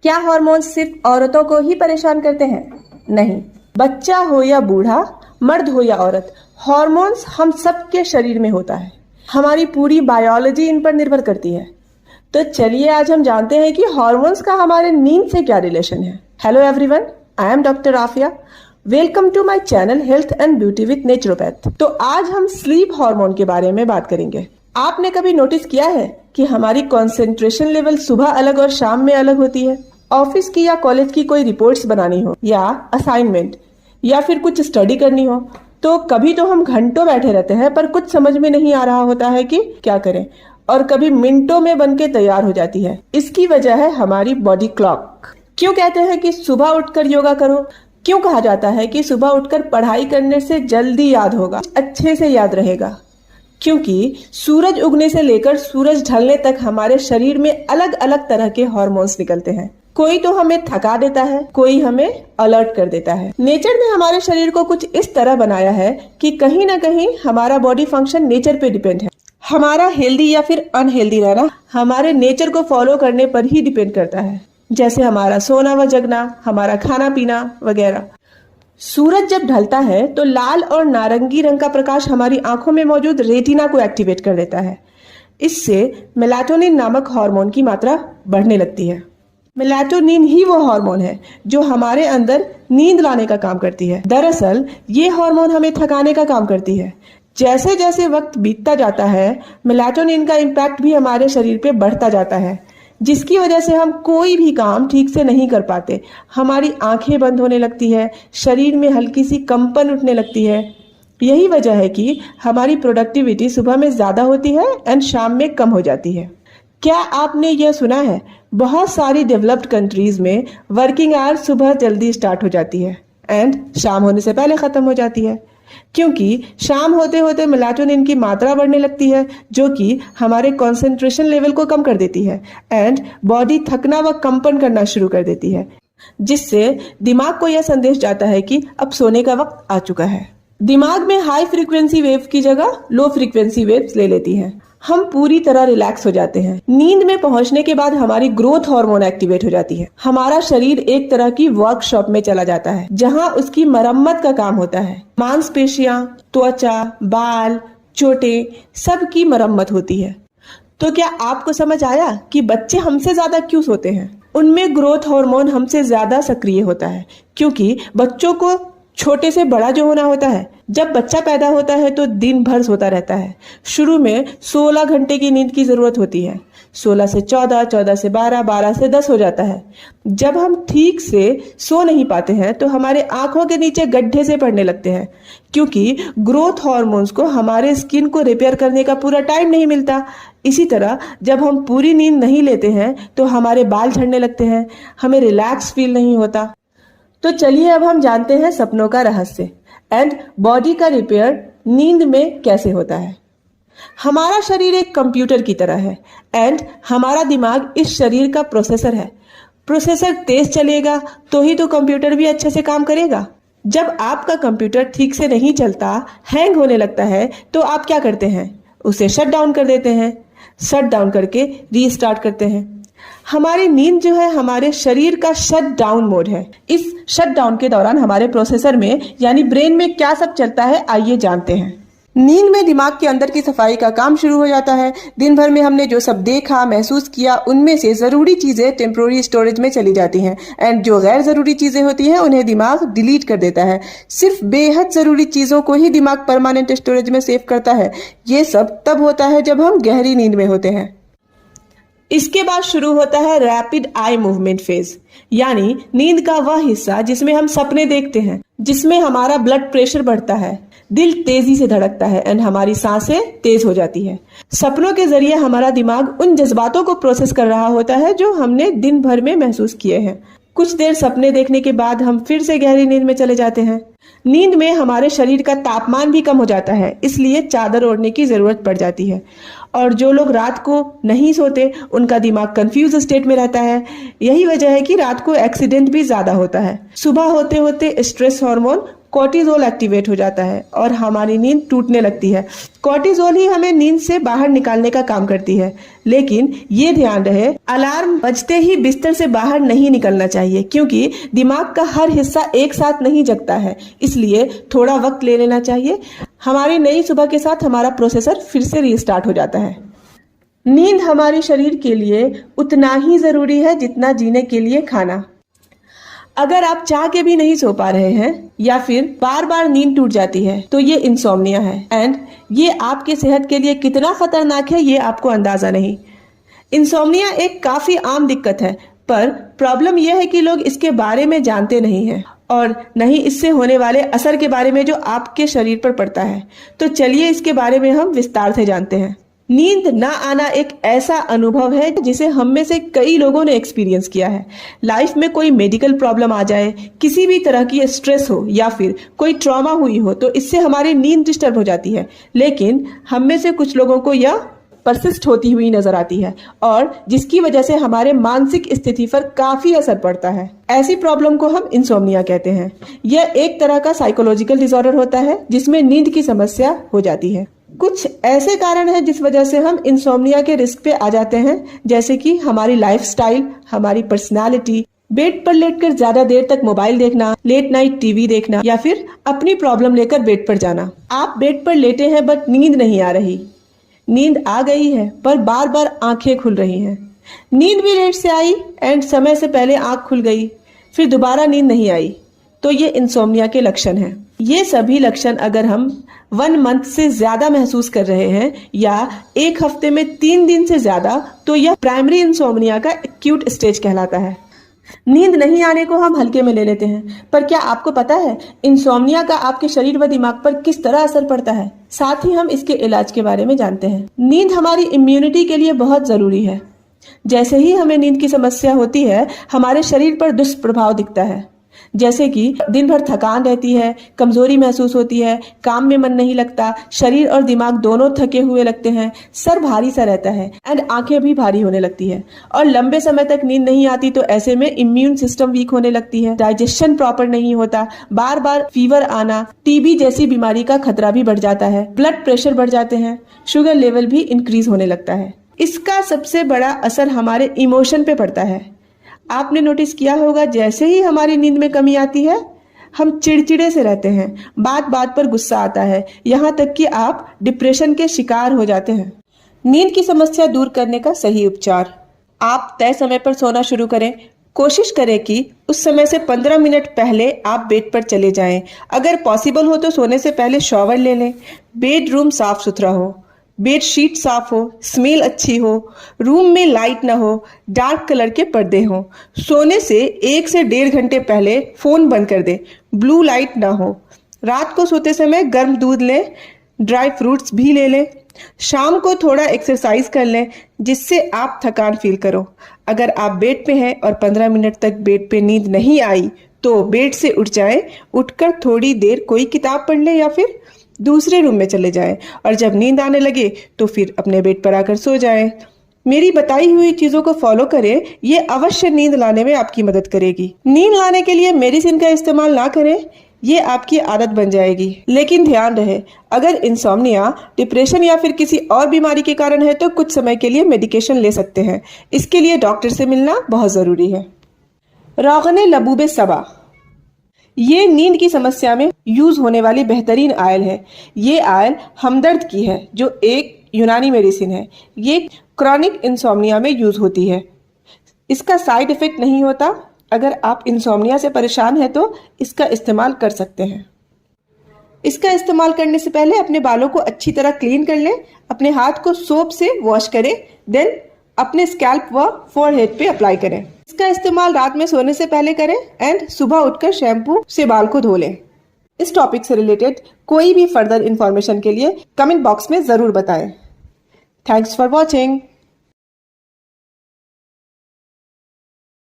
क्या हार्मोन्स सिर्फ औरतों को ही परेशान करते हैं? नहीं, बच्चा हो या बूढ़ा, मर्द हो या औरत, हार्मोन्स हम सबके शरीर में होता है। हमारी पूरी बायोलॉजी इन पर निर्भर करती है। तो चलिए आज हम जानते हैं कि हार्मोन्स का हमारे नींद से क्या रिलेशन है। Hello everyone, I am doctor Afiya. Welcome to my channel health and beauty with naturopath. तो आज हम स्लीप हार्मोन के बारे में बात करेंगे। आपने कभी नोटिस किया है कि हमारी कंसंट्रेशन लेवल सुबह अलग और शाम में अलग होती है? ऑफिस की या कॉलेज की कोई रिपोर्ट्स बनानी हो या असाइनमेंट या फिर कुछ स्टडी करनी हो तो कभी तो हम घंटों बैठे रहते हैं पर कुछ समझ में नहीं आ रहा होता है कि क्या करें, और कभी मिनटों में बनके तैयार हो जाती है। इसकी वजह है हमारी बॉडी क्लॉक। क्यों कहते हैं कि सुबह उठकर योगा करो? क्यों कहा जाता है कि सुबह उठकर पढ़ाई करने से जल्दी याद होगा, अच्छे से याद रहेगा? क्योंकि सूरज उगने से लेकर सूरज ढलने तक हमारे शरीर में अलग अलग तरह के हार्मोन्स निकलते हैं। कोई तो हमें थका देता है, कोई हमें अलर्ट कर देता है। नेचर ने हमारे शरीर को कुछ इस तरह बनाया है कि कहीं ना कहीं हमारा बॉडी फंक्शन नेचर पे डिपेंड है। हमारा हेल्दी या फिर अनहेल्दी रहना हमारे नेचर को फॉलो करने पर ही डिपेंड करता है, जैसे हमारा सोना व जगना, हमारा खाना पीना वगैरह। सूरज जब ढलता है तो लाल और नारंगी रंग का प्रकाश हमारी आंखों में मौजूद रेटिना को एक्टिवेट कर देता है। इससे मेलाटोनिन नामक हार्मोन की मात्रा बढ़ने लगती है। मेलाटोनिन ही वो हार्मोन है जो हमारे अंदर नींद लाने का काम करती है। दरअसल ये हार्मोन हमें थकाने का काम करती है। जैसे जैसे वक्त बीतता जाता है मेलाटोनिन का इम्पैक्ट भी हमारे शरीर पे बढ़ता जाता है, जिसकी वजह से हम कोई भी काम ठीक से नहीं कर पाते। हमारी आंखें बंद होने लगती है, शरीर में हल्की सी कंपन उठने लगती है। यही वजह है कि हमारी प्रोडक्टिविटी सुबह में ज्यादा होती है एंड शाम में कम हो जाती है। क्या आपने यह सुना है, बहुत सारी डेवलप्ड कंट्रीज में वर्किंग आवर्स सुबह जल्दी स्टार्ट हो जाती है एंड शाम होने से पहले खत्म हो जाती है, क्योंकि शाम होते होते मेलाटोनिन की मात्रा बढ़ने लगती है जो कि हमारे कंसंट्रेशन लेवल को कम कर देती है एंड बॉडी थकना व कंपन करना शुरू कर देती है, जिससे दिमाग को यह संदेश जाता है कि अब सोने का वक्त आ चुका है। दिमाग में हाई फ्रीक्वेंसी वेव की जगह लो फ्रीक्वेंसी वेव्स ले लेती हैं। हम पूरी तरह रिलैक्स हो जाते हैं। नींद में पहुंचने के बाद हमारी ग्रोथ हार्मोन एक्टिवेट हो जाती है। हमारा शरीर एक तरह की वर्कशॉप में चला जाता है जहां उसकी मरम्मत का काम होता है। मांसपेशियां, त्वचा, बाल, चोटें, सब की मरम्मत होती है। तो क्या आपको समझ आया कि बच्चे हमसे ज्यादा क्यों सोते हैं? उनमें ग्रोथ हार्मोन हमसे ज्यादा सक्रिय होता है, क्योंकि बच्चों को छोटे से बड़ा जो होना होता है। जब बच्चा पैदा होता है तो दिन भर सोता रहता है। शुरू में 16 घंटे की नींद की जरूरत होती है। 16 से 14, 14 से 12, 12 से 10 हो जाता है। जब हम ठीक से सो नहीं पाते हैं तो हमारे आंखों के नीचे गड्ढे से पड़ने लगते हैं, क्योंकि ग्रोथ हार्मोन्स को हमारे स्किन को रिपेयर करने का पूरा टाइम नहीं मिलता। इसी तरह जब हम पूरी नींद नहीं लेते हैं तो हमारे बाल झड़ने लगते हैं, हमें रिलैक्स फील नहीं होता। तो चलिए अब हम जानते हैं सपनों का रहस्य एंड बॉडी का रिपेयर नींद में कैसे होता है। हमारा शरीर एक कंप्यूटर की तरह है एंड हमारा दिमाग इस शरीर का प्रोसेसर है। प्रोसेसर तेज चलेगा तो ही तो कंप्यूटर भी अच्छे से काम करेगा। जब आपका कंप्यूटर ठीक से नहीं चलता, हैंग होने लगता है, तो आप क्या करते हैं? उसे शट डाउन कर देते हैं। शट डाउन करके रीस्टार्ट करते हैं। हमारी नींद जो है हमारे शरीर का शट डाउन मोड है। इस शट डाउन के दौरान हमारे प्रोसेसर में यानी ब्रेन में क्या सब चलता है, आइए जानते हैं। नींद में दिमाग के अंदर की सफाई का काम शुरू हो जाता है। दिन भर में हमने जो सब देखा, महसूस किया, उनमें से जरूरी चीजें टेम्पोररी स्टोरेज में चली जाती हैं एंड जो गैर जरूरी चीजें होती हैं उन्हें दिमाग डिलीट कर देता है। सिर्फ बेहद जरूरी चीजों को ही दिमाग परमानेंट स्टोरेज में सेव करता है। ये सब तब होता है जब हम गहरी नींद में होते हैं। इसके बाद शुरू होता है रैपिड आई मूवमेंट फेज, यानी नींद का वह हिस्सा जिसमें हम सपने देखते हैं, जिसमें हमारा ब्लड प्रेशर बढ़ता है, दिल तेजी से धड़कता है एंड हमारी सांसें तेज हो जाती है। सपनों के जरिए हमारा दिमाग उन जज्बातों को प्रोसेस कर रहा होता है जो हमने दिन भर में महसूस किए हैं। कुछ देर सपने देखने के बाद हम फिर से गहरी नींद में चले जाते हैं। नींद में हमारे शरीर का तापमान भी कम हो जाता है, इसलिए चादर ओढ़ने की जरूरत पड़ जाती है। और जो लोग रात को नहीं सोते उनका दिमाग कंफ्यूज स्टेट में रहता है। यही वजह है कि रात को एक्सीडेंट भी ज्यादा होता है। सुबह होते होते स्ट्रेस हार्मोन कॉर्टिजोल एक्टिवेट हो जाता है और हमारी नींद टूटने लगती है। कॉर्टिजोल ही हमें नींद से बाहर निकालने का काम करती है, लेकिन ये ध्यान रहे अलार्म बजते ही बिस्तर से बाहर नहीं निकलना चाहिए, क्योंकि दिमाग का हर हिस्सा एक साथ नहीं जगता है, इसलिए थोड़ा वक्त ले लेना चाहिए। हमारी नई सुबह के साथ हमारा प्रोसेसर फिर से रीस्टार्ट हो जाता है। नींद हमारे शरीर के लिए उतना ही जरूरी है जितना जीने के लिए खाना। अगर आप चाह के भी नहीं सो पा रहे हैं या फिर बार बार नींद टूट जाती है तो ये इंसोम्निया है, एंड ये आपके सेहत के लिए कितना खतरनाक है ये आपको अंदाजा नहीं। इंसोम्निया एक काफी आम दिक्कत है, पर प्रॉब्लम यह है कि लोग इसके बारे में जानते नहीं हैं और नहीं इससे होने वाले असर के बारे में जो आपके शरीर पर पड़ता है। तो चलिए इसके बारे में हम विस्तार से जानते हैं। नींद ना आना एक ऐसा अनुभव है जिसे हम में से कई लोगों ने एक्सपीरियंस किया है। लाइफ में कोई मेडिकल प्रॉब्लम आ जाए, किसी भी तरह की स्ट्रेस हो या फिर कोई ट्रॉमा हुई हो तो इससे हमारी नींद डिस्टर्ब हो जाती है, लेकिन हम में से कुछ लोगों को यह परसिस्ट होती हुई नजर आती है और जिसकी वजह से हमारे मानसिक स्थिति पर काफी असर पड़ता है। ऐसी प्रॉब्लम को हम इंसोम्निया कहते हैं। यह एक तरह का साइकोलॉजिकल डिसऑर्डर होता है जिसमें नींद की समस्या हो जाती है। कुछ ऐसे कारण हैं जिस वजह से हम इंसोम्निया के रिस्क पे आ जाते हैं, जैसे कि हमारी लाइफस्टाइल, हमारी पर्सनालिटी, बेड पर लेटकर ज्यादा देर तक मोबाइल देखना, लेट नाइट टीवी देखना या फिर अपनी प्रॉब्लम लेकर बेड पर जाना। आप बेड पर लेटे हैं बट नींद नहीं आ रही, नींद आ गई है पर बार बार आंखें खुल रही हैं। नींद भी लेट से आई एंड समय से पहले आंख खुल गई, फिर दोबारा नींद नहीं आई, तो ये इंसोम्निया के लक्षण हैं। ये सभी लक्षण अगर हम 1 मंथ से ज्यादा महसूस कर रहे हैं या एक हफ्ते में 3 दिन से ज्यादा, तो यह प्राइमरी इंसोम्निया का एक्यूट स्टेज कहलाता है। नींद नहीं आने को हम हल्के में ले लेते हैं, पर क्या आपको पता है इंसोम्निया का आपके शरीर व दिमाग पर किस तरह असर पड़ता है? साथ ही हम इसके इलाज के बारे में जानते हैं। नींद हमारी इम्यूनिटी के लिए बहुत जरूरी है। जैसे ही हमें नींद की समस्या होती है, हमारे शरीर पर दुष्प्रभाव दिखता है, जैसे कि दिन भर थकान रहती है, कमजोरी महसूस होती है, काम में मन नहीं लगता, शरीर और दिमाग दोनों थके हुए लगते हैं, सर भारी सा रहता है एंड आंखें भी भारी होने लगती है और लंबे समय तक नींद नहीं आती तो ऐसे में इम्यून सिस्टम वीक होने लगती है, डाइजेशन प्रॉपर नहीं होता, बार बार फीवर आना, टीबी जैसी बीमारी का खतरा भी बढ़ जाता है, ब्लड प्रेशर बढ़ जाते हैं, शुगर लेवल भी इंक्रीज होने लगता है। इसका सबसे बड़ा असर हमारे इमोशन पे पड़ता है। आपने नोटिस किया होगा जैसे ही हमारी नींद में कमी आती है हम चिड़चिड़े से रहते हैं, बात बात पर गुस्सा आता है, यहाँ तक कि आप डिप्रेशन के शिकार हो जाते हैं। नींद की समस्या दूर करने का सही उपचार, आप तय समय पर सोना शुरू करें। कोशिश करें कि उस समय से 15 मिनट पहले आप बेड पर चले जाएं। अगर पॉसिबल हो तो सोने से पहले शॉवर ले लें। बेडरूम साफ सुथरा हो, बेड शीट साफ हो, स्मेल अच्छी हो, रूम में लाइट ना हो, डार्क कलर के पर्दे हों। सोने से 1 से 1.5 घंटे पहले फोन बंद कर दें, ब्लू लाइट ना हो। रात को सोते समय गर्म दूध लें, ड्राई फ्रूट्स भी ले लें। शाम को थोड़ा एक्सरसाइज कर लें जिससे आप थकान फील करो। अगर आप बेड पे हैं और 15 मिनट तक बेड पे नींद नहीं आई तो बेड से उठ जाएं, उठकर थोड़ी देर कोई किताब पढ़ लें या फिर दूसरे रूम में चले जाएं और जब नींद आने लगे तो फिर अपने बेड पर आकर सो जाएं। मेरी बताई हुई चीजों को फॉलो करें, ये अवश्य नींद लाने में आपकी मदद करेगी। नींद लाने के लिए मेडिसिन का इस्तेमाल ना करें, ये आपकी आदत बन जाएगी। लेकिन ध्यान रहे, अगर इंसोम्निया, डिप्रेशन या फिर किसी और बीमारी के कारण है तो कुछ समय के लिए मेडिकेशन ले सकते हैं। इसके लिए डॉक्टर से मिलना बहुत जरूरी है। रोगने लबूबे सबा, ये नींद की समस्या में यूज होने वाली बेहतरीन आयल है। ये आयल हमदर्द की है जो एक यूनानी मेडिसिन है। ये क्रॉनिक इंसोम्निया में यूज होती है। इसका साइड इफेक्ट नहीं होता। अगर आप इंसोम्निया से परेशान हैं तो इसका इस्तेमाल कर सकते हैं। इसका इस्तेमाल करने से पहले अपने बालों को अच्छी तरह क्लीन कर लें। अपने हाथ को सोप से वॉश करें, देन अपने स्कैल्प व फोरहेड पे अप्लाई करें। इसका इस्तेमाल रात में सोने से पहले करें एंड सुबह उठकर शैम्पू से बाल को धो लें। इस टॉपिक से रिलेटेड कोई भी फर्दर इंफॉर्मेशन के लिए कमेंट बॉक्स में जरूर बताएं। Thanks for watching.